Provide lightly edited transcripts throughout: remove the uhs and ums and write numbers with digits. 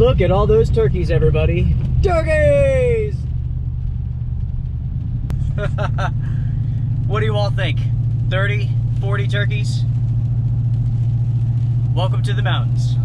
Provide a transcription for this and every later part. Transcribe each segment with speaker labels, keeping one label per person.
Speaker 1: Look at all those turkeys, everybody. Turkeys! What do you all think? 30, 40 turkeys? Welcome to the mountains.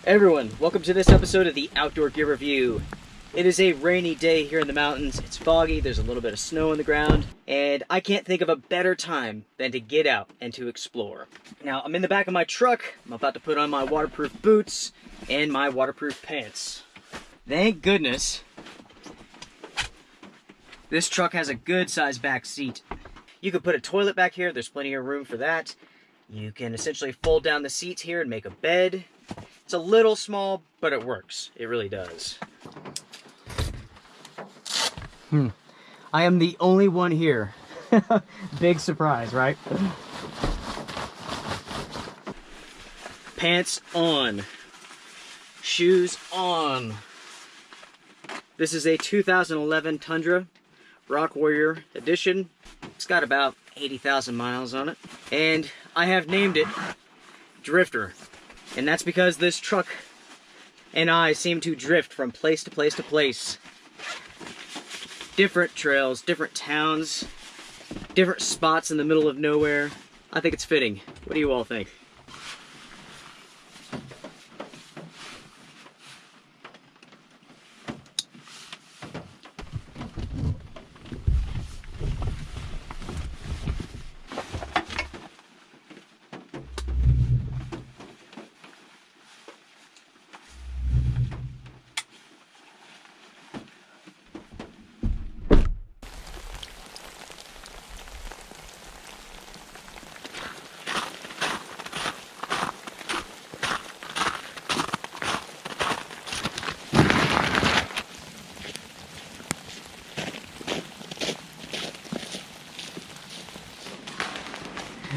Speaker 1: Everyone, welcome to this episode of the Outdoor Gear Review. It is a rainy day here in the mountains. It's foggy, there's a little bit of snow on the ground, and I can't think of a better time than to get out and to explore. Now, I'm in the back of my truck. I'm about to put on my waterproof boots and my waterproof pants. Thank goodness this truck has a good sized back seat. You could put a toilet back here, there's plenty of room for that. You can essentially fold down the seats here and make a bed. It's a little small, but it works. It really does. I am the only one here. Big surprise, right? Pants on. Shoes on. This is a 2011 Tundra Rock Warrior Edition. It's got about 80,000 miles on it. And I have named it Drifter. And that's because this truck and I seem to drift from place to place to place. Different trails, different towns, different spots in the middle of nowhere. I think it's fitting. What do you all think?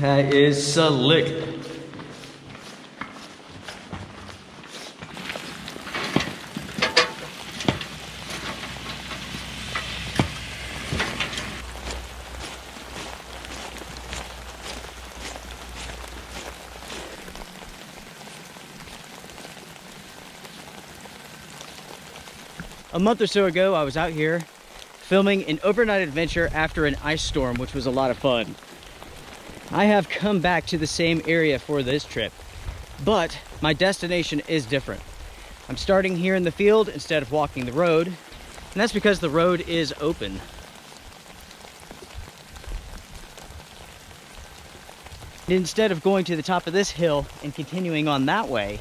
Speaker 1: That is slick. A month or so ago, I was out here filming an overnight adventure after an ice storm, which was a lot of fun. I have come back to the same area for this trip, but my destination is different. I'm starting here in the field instead of walking the road, and that's because the road is open. Instead of going to the top of this hill and continuing on that way,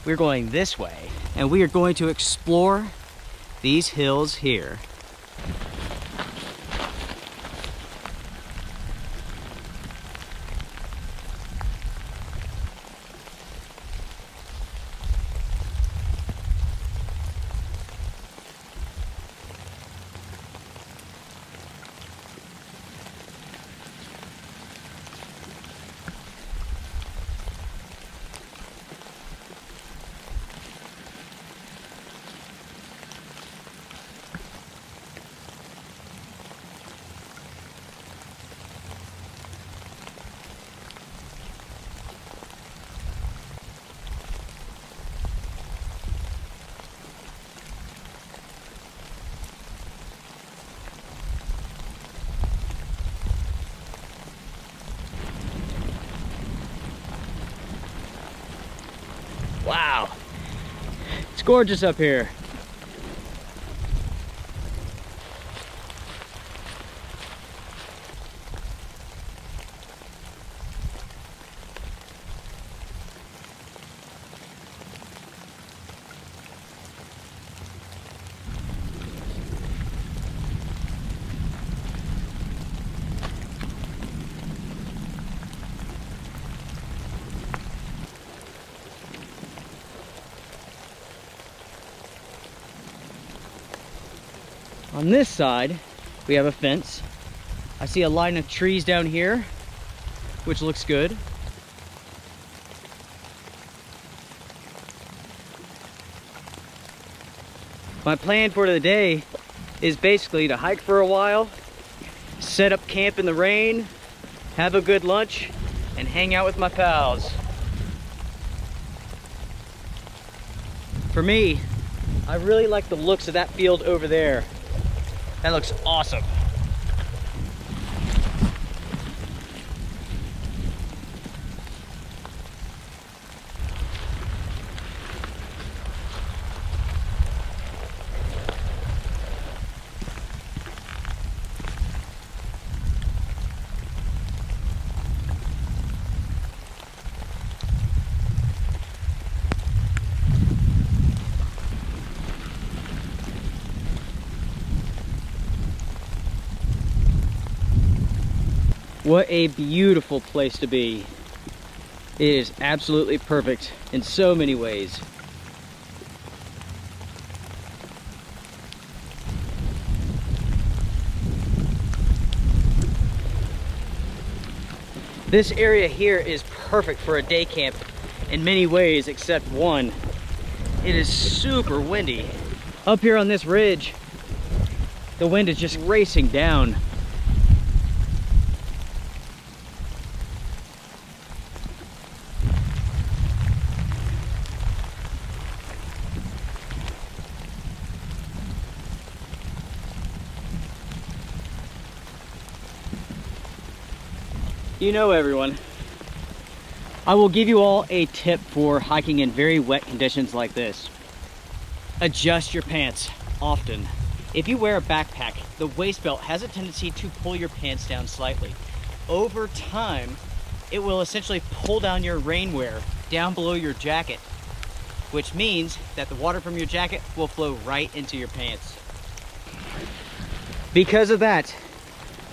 Speaker 1: we're going this way, and we are going to explore these hills here. Wow, it's gorgeous up here. On this side, we have a fence. I see a line of trees down here, which looks good. My plan for the day is basically to hike for a while, set up camp in the rain, have a good lunch, and hang out with my pals. For me, I really like the looks of that field over there. That looks awesome. What a beautiful place to be. It is absolutely perfect in so many ways. This area here is perfect for a day camp in many ways except one. It is super windy. Up here on this ridge, the wind is just racing down. You know, everyone, I will give you all a tip for hiking in very wet conditions like this. Adjust your pants often. If you wear a backpack, the waist belt has a tendency to pull your pants down slightly. Over time, it will essentially pull down your rainwear down below your jacket, which means that the water from your jacket will flow right into your pants. Because of that,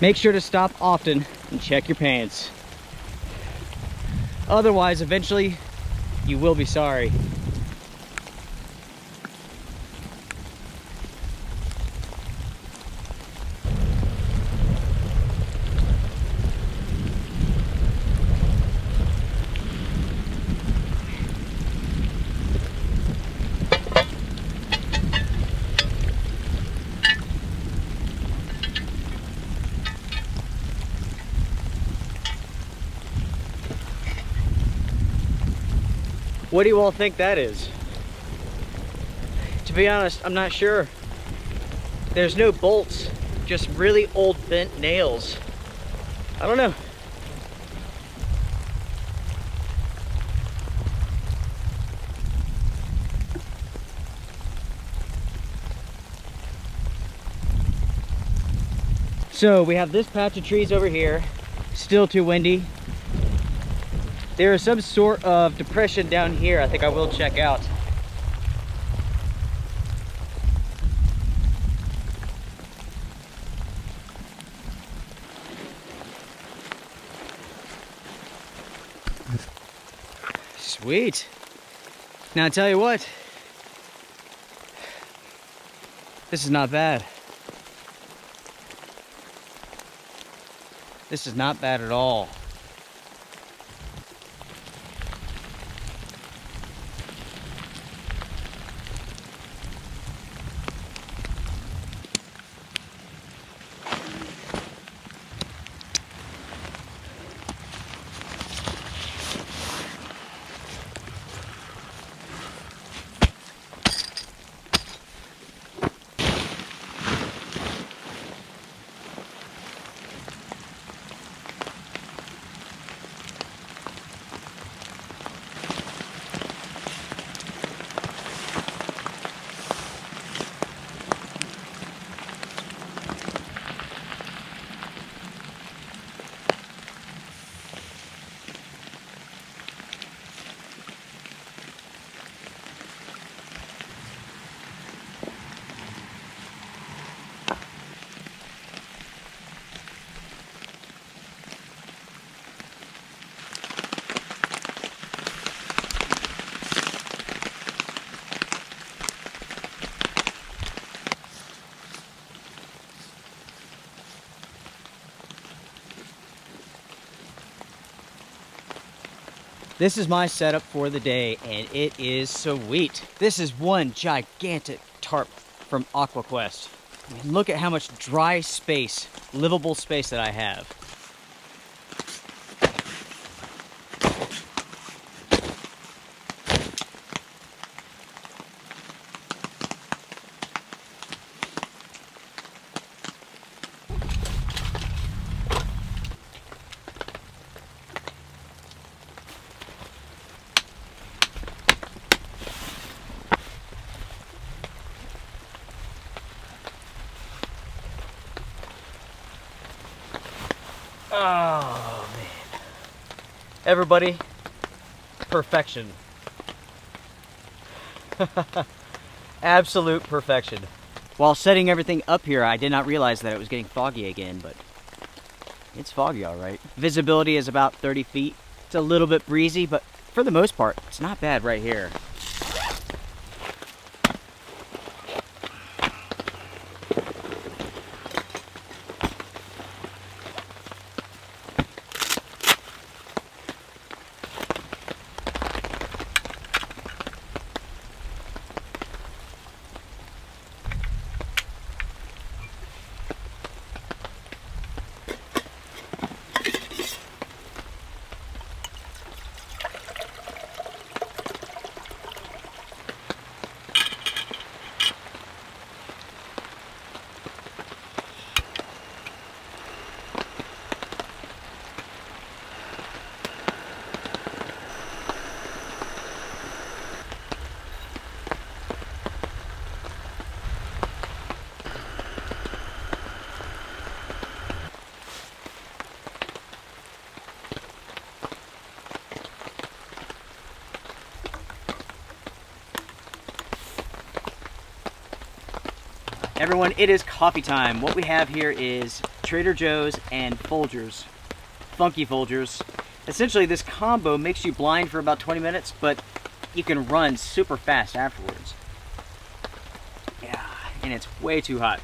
Speaker 1: make sure to stop often and check your pants. Otherwise, eventually, you will be sorry. What do you all think that is? To be honest, I'm not sure. There's no bolts, just really old bent nails. I don't know. So we have this patch of trees over here, still too windy. There is some sort of depression down here I think I will check out. Sweet. Now I tell you what, this is not bad. This is not bad at all. This is my setup for the day, and it is sweet. This is one gigantic tarp from AquaQuest. I mean, look at how much dry space, livable space that I have. Oh, man. Everybody, perfection. Absolute perfection. While setting everything up here, I did not realize that it was getting foggy again, but it's foggy all right. Visibility is about 30 feet. It's a little bit breezy, but for the most part, it's not bad right here. Everyone, it is coffee time. What we have here is Trader Joe's and Folgers, Funky Folgers. Essentially, this combo makes you blind for about 20 minutes, but you can run super fast afterwards. Yeah, and it's way too hot.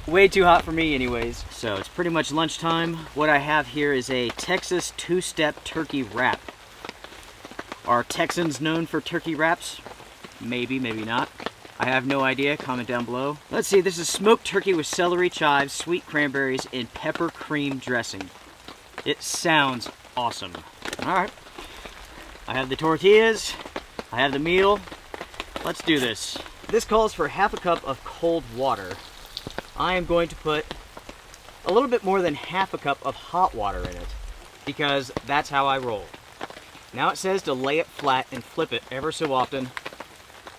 Speaker 1: Way too hot for me anyways. So it's pretty much lunchtime. What I have here is a Texas two-step turkey wrap. Are Texans known for turkey wraps? Maybe, maybe not. I have no idea. Comment down below. Let's see. This is smoked turkey with celery, chives, sweet cranberries, and pepper cream dressing. It sounds awesome. All right. I have the tortillas. I have the meal. Let's do this. This calls for half a cup of cold water. I am going to put a little bit more than half a cup of hot water in it because that's how I roll. Now it says to lay it flat and flip it ever so often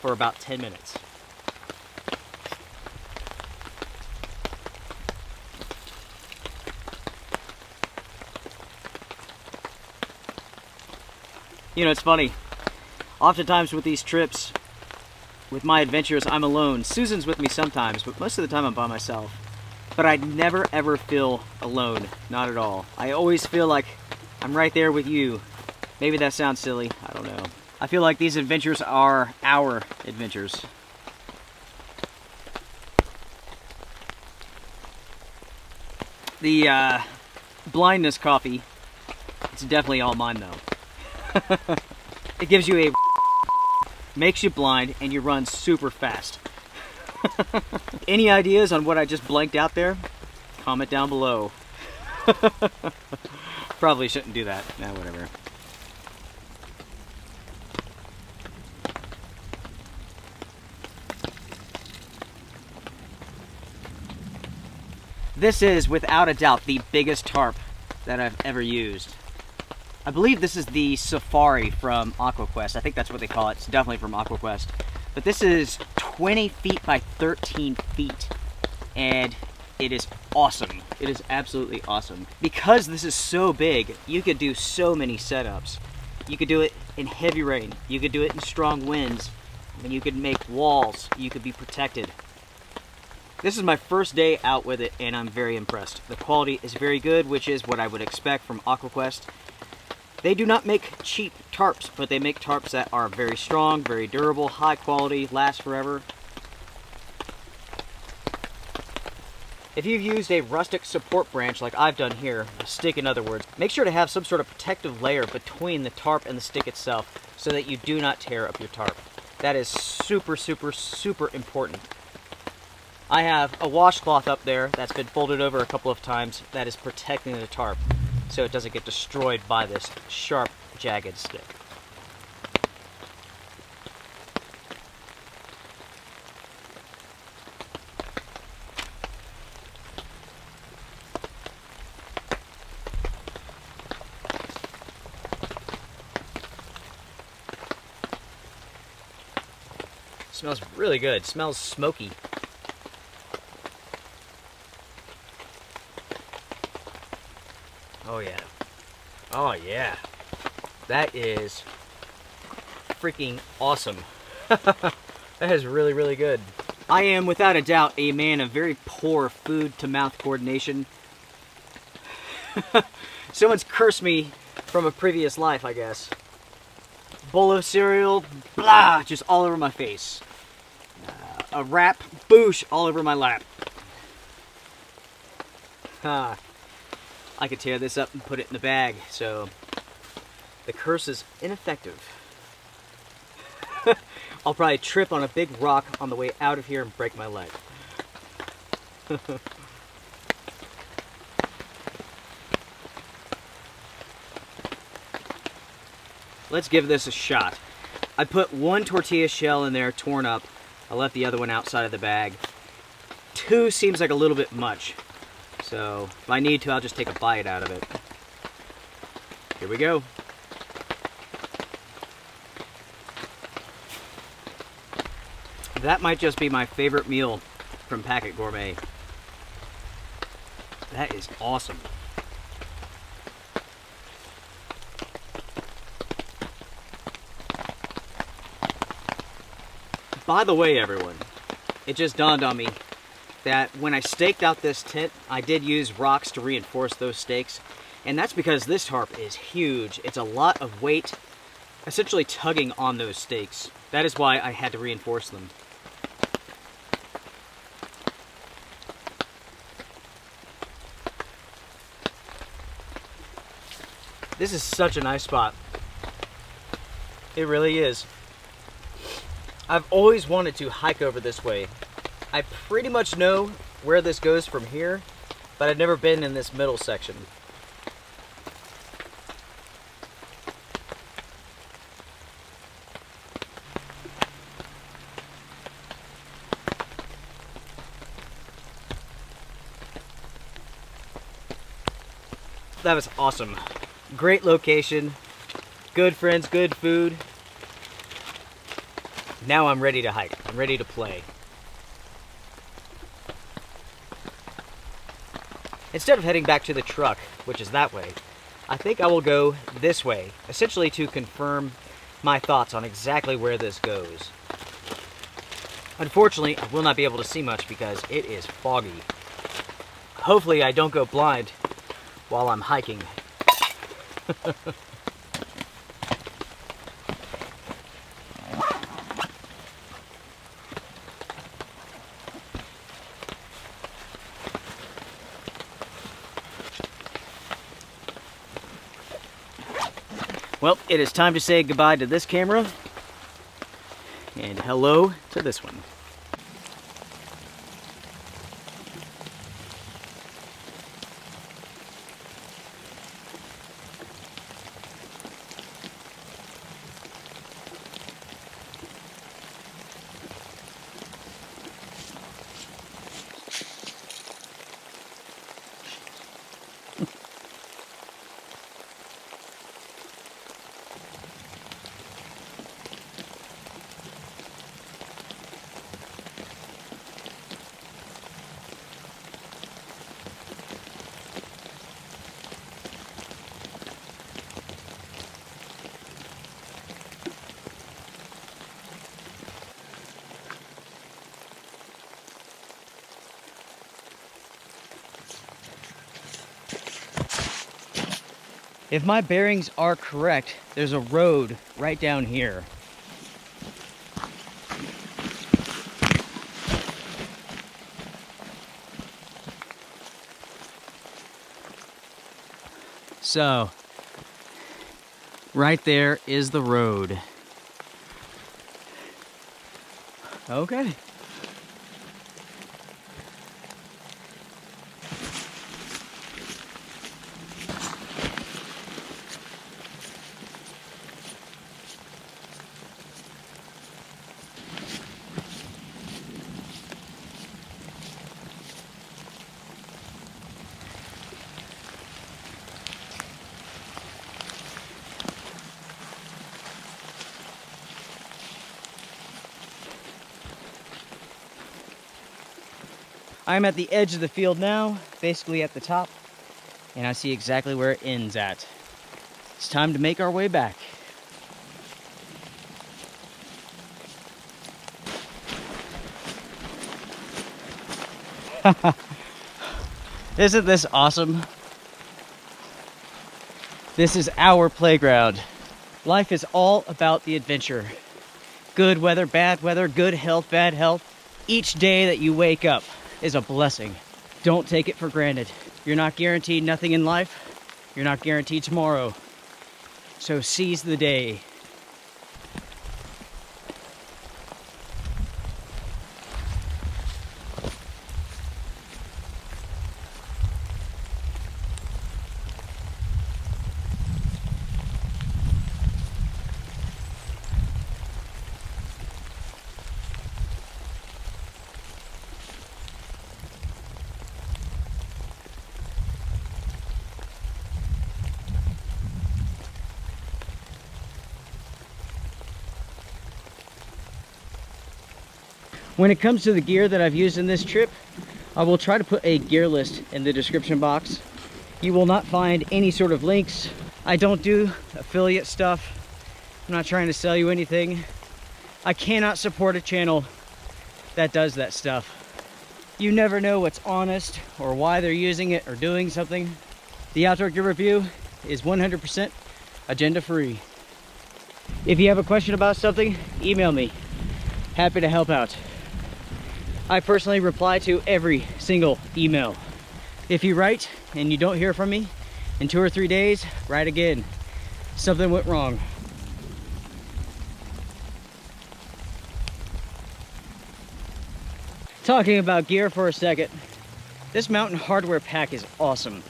Speaker 1: for about 10 minutes. You know, it's funny. Oftentimes with these trips, with my adventures, I'm alone. Susan's with me sometimes, but most of the time I'm by myself. But I never ever feel alone. Not at all. I always feel like I'm right there with you. Maybe that sounds silly. I don't know. I feel like these adventures are our adventures. The blindness coffee, it's definitely all mine though. It gives you a makes you blind and you run super fast. Any ideas on what I just blanked out there? Comment down below. Probably shouldn't do that. Nah, whatever. This is, without a doubt, the biggest tarp that I've ever used. I believe this is the Safari from AquaQuest. I think that's what they call it. It's definitely from AquaQuest. But this is 20 feet by 13 feet. And it is awesome. It is absolutely awesome. Because this is so big, you could do so many setups. You could do it in heavy rain. You could do it in strong winds. And you could make walls. You could be protected. This is my first day out with it, and I'm very impressed. The quality is very good, which is what I would expect from AquaQuest. They do not make cheap tarps, but they make tarps that are very strong, very durable, high quality, last forever. If you've used a rustic support branch like I've done here, a stick in other words, make sure to have some sort of protective layer between the tarp and the stick itself so that you do not tear up your tarp. That is super, super, super important. I have a washcloth up there that's been folded over a couple of times that is protecting the tarp so it doesn't get destroyed by this sharp, jagged stick. Smells really good. Smells smoky. Oh yeah. Oh yeah. That is freaking awesome. That is really, really good. I am without a doubt a man of very poor food to mouth coordination. Someone's cursed me from a previous life, I guess. Bowl of cereal, blah, just all over my face. A wrap, boosh, all over my lap. I could tear this up and put it in the bag, so the curse is ineffective. I'll probably trip on a big rock on the way out of here and break my leg. Let's give this a shot. I put one tortilla shell in there, torn up. I left the other one outside of the bag. 2 seems like a little bit much. So, if I need to, I'll just take a bite out of it. Here we go. That might just be my favorite meal from Packet Gourmet. That is awesome. By the way, everyone, it just dawned on me that when I staked out this tent, I did use rocks to reinforce those stakes, and that's because this tarp is huge. It's a lot of weight, essentially tugging on those stakes. That is why I had to reinforce them. This is such a nice spot. It really is. I've always wanted to hike over this way. I pretty much know where this goes from here, but I've never been in this middle section. That was awesome. Great location, good friends, good food. Now I'm ready to hike. I'm ready to play. Instead of heading back to the truck, which is that way, I think I will go this way, essentially to confirm my thoughts on exactly where this goes. Unfortunately, I will not be able to see much because it is foggy. Hopefully I don't go blind while I'm hiking. Well, it is time to say goodbye to this camera and hello to this one. If my bearings are correct, there's a road right down here. So, right there is the road. Okay. I'm at the edge of the field now, basically at the top, and I see exactly where it ends at. It's time to make our way back. Isn't this awesome? This is our playground. Life is all about the adventure. Good weather, bad weather, good health, bad health. Each day that you wake up is a blessing. Don't take it for granted. You're not guaranteed nothing in life. You're not guaranteed tomorrow. So seize the day. When it comes to the gear that I've used in this trip, I will try to put a gear list in the description box. You will not find any sort of links. I don't do affiliate stuff. I'm not trying to sell you anything. I cannot support a channel that does that stuff. You never know what's honest or why they're using it or doing something. The Outdoor Gear Review is 100% agenda free. If you have a question about something, email me. Happy to help out. I personally reply to every single email. If you write and you don't hear from me in 2 or 3 days, write again. Something went wrong. Talking about gear for a second, this Mountain Hardwear pack is awesome.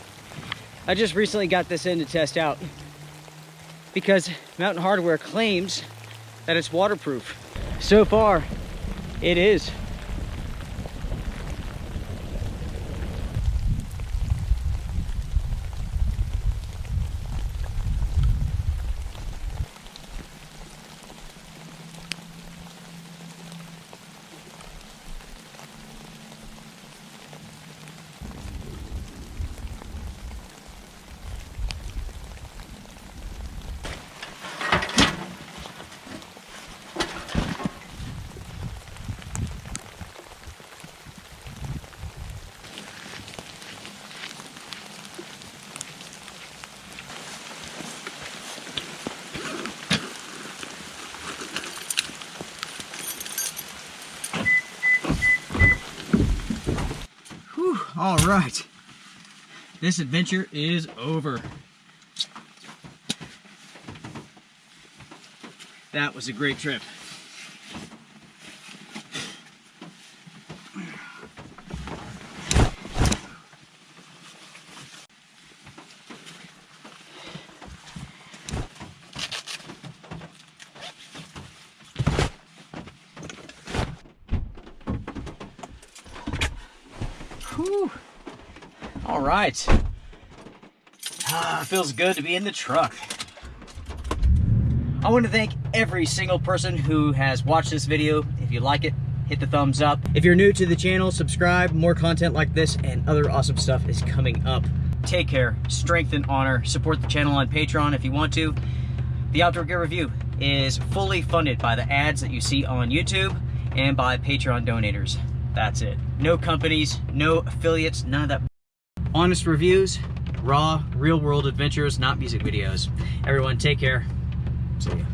Speaker 1: I just recently got this in to test out because Mountain Hardwear claims that it's waterproof. So far, it is. All right, this adventure is over. That was a great trip. Whew. All right. Feels good to be in the truck. I want to thank every single person who has watched this video. If you like it, hit the thumbs up. If you're new to the channel, subscribe. More content like this and other awesome stuff is coming up. Take care, strength and honor. Support the channel on Patreon if you want to. The Outdoor Gear Review is fully funded by the ads that you see on YouTube and by Patreon donators. That's it. No companies, no affiliates, none of that. Honest reviews, raw, real world adventures, not music videos. Everyone take care. See ya.